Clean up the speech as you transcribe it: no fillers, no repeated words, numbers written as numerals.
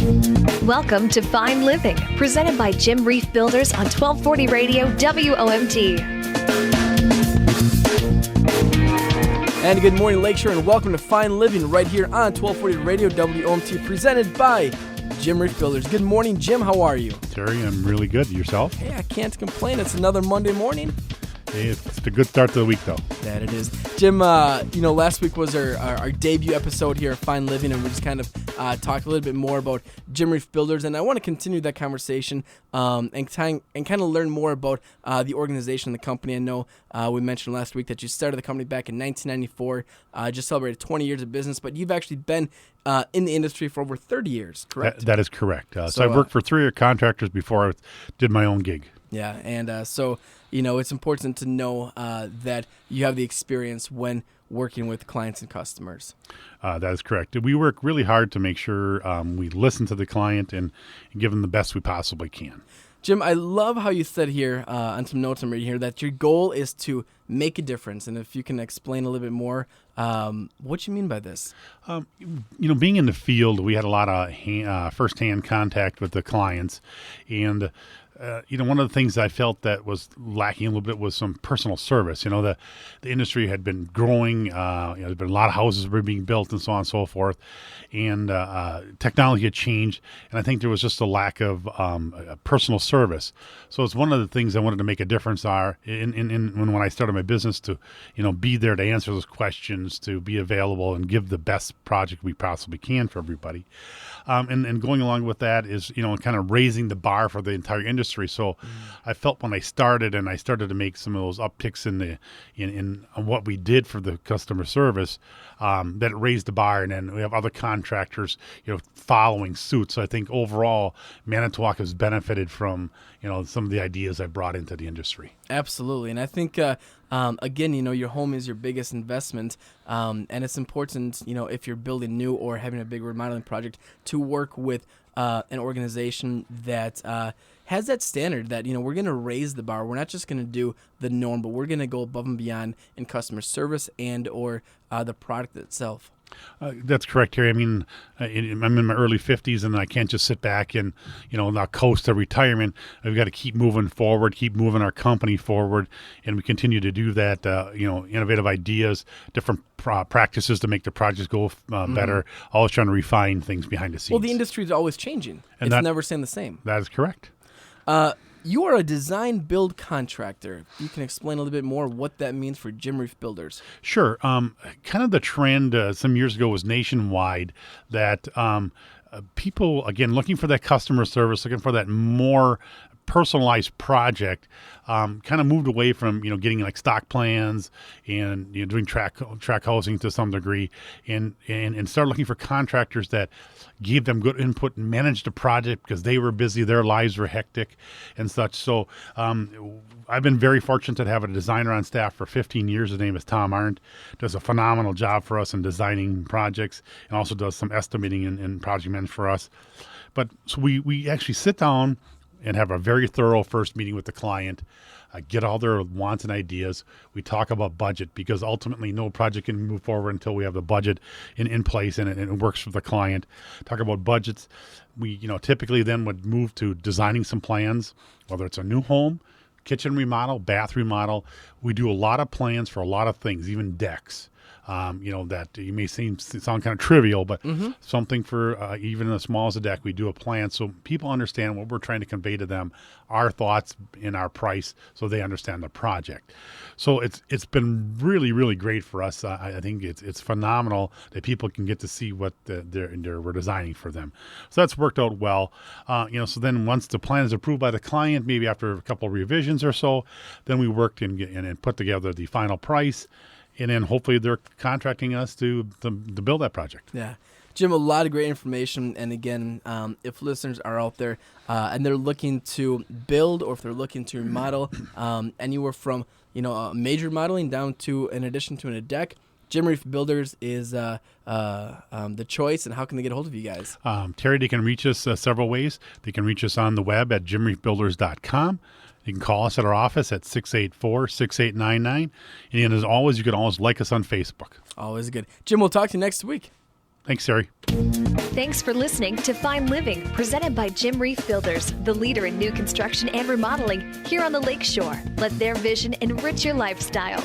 Welcome to Fine Living, presented by Jim Reif Builders on 1240 Radio WOMT. And good morning, Lakeshore, and welcome to Fine Living right here on 1240 Radio WOMT, presented by Jim Reif Builders. Good morning, Jim. How are you? Terry, I'm really good. Yourself? Hey, I can't complain. It's another Monday morning. Hey, it's a good start to the week, though. That it is. Jim, last week was our debut episode here at Fine Living, and we just kind of talked a little bit more about Jim Reif Builders, and I want to continue that conversation and kind of learn more about the organization and the company. I know we mentioned last week that you started the company back in 1994, just celebrated 20 years of business, but you've actually been in the industry for over 30 years, correct? That is correct. So I worked for 3 contractors before I did my own gig. Yeah, and so, it's important to know that you have the experience when working with clients and customers. That is correct. We work really hard to make sure we listen to the client and give them the best we possibly can. Jim, I love how you said here on some notes I'm reading here that your goal is to make a difference. And if you can explain a little bit more what you mean by this. Being in the field, we had a lot of firsthand contact with the clients. And one of the things I felt that was lacking a little bit was some personal service. The industry had been growing. There's been a lot of houses were being built and so on and so forth. And technology had changed. And I think there was just a lack of personal service. So it's one of the things I wanted to make a difference when I started my business to, be there to answer those questions, to be available and give the best project we possibly can for everybody. And going along with that is, kind of raising the bar for the entire industry. So I felt when I started to make some of those upticks in what we did for the customer service, that it raised the bar. And then we have other contractors, following suit. So I think overall Manitowoc has benefited from, some of the ideas I brought into the industry. Absolutely. And I think, again, your home is your biggest investment. And it's important, if you're building new or having a big remodeling project, to work with an organization that has that standard that, we're going to raise the bar. We're not just going to do the norm, but we're going to go above and beyond in customer service and or the product itself. That's correct, Terry. I mean, I'm in my early 50s, and I can't just sit back and, not coast to retirement. I've got to keep moving forward, keep moving our company forward, and we continue to do that, innovative ideas, different practices to make the projects go better, always trying to refine things behind the scenes. Well, the industry is always changing. And it's never staying the same. That is correct. You are a design-build contractor. You can explain a little bit more what that means for Jim Reif Builders. Sure. Kind of the trend some years ago was nationwide that people, again, looking for that customer service, looking for that more personalized project, kind of moved away from, getting like stock plans and, doing track housing to some degree and started looking for contractors that gave them good input and managed the project because they were busy, their lives were hectic and such. So I've been very fortunate to have a designer on staff for 15 years. His name is Tom Arndt. Does a phenomenal job for us in designing projects and also does some estimating and project management for us. But so we actually sit down and have a very thorough first meeting with the client, get all their wants and ideas. We talk about budget because ultimately no project can move forward until we have the budget in place and it works for the client. Talk about budgets. We typically then would move to designing some plans, whether it's a new home, kitchen remodel, bath remodel. We do a lot of plans for a lot of things, even decks. That you may sound kind of trivial, but something for even as small as a deck, we do a plan so people understand what we're trying to convey to them, our thoughts in our price, so they understand the project. So it's been really, really great for us. I think it's phenomenal that people can get to see what we're designing for them. So that's worked out well. So then once the plan is approved by the client, maybe after a couple of revisions or so, then we worked and put together the final price. And then hopefully they're contracting us to build that project. Yeah. Jim, a lot of great information. And again, if listeners are out there and they're looking to build or if they're looking to remodel, anywhere from, major remodeling down to an addition to a deck, Jim Reif Builders is the choice. And how can they get a hold of you guys? Terry, they can reach us several ways. They can reach us on the web at jimreifbuilders.com. You can call us at our office at 684-6899. And as always, you can always like us on Facebook. Always good. Jim, we'll talk to you next week. Thanks, Terry. Thanks for listening to Fine Living, presented by Jim Reif Builders, the leader in new construction and remodeling here on the Lakeshore. Let their vision enrich your lifestyle.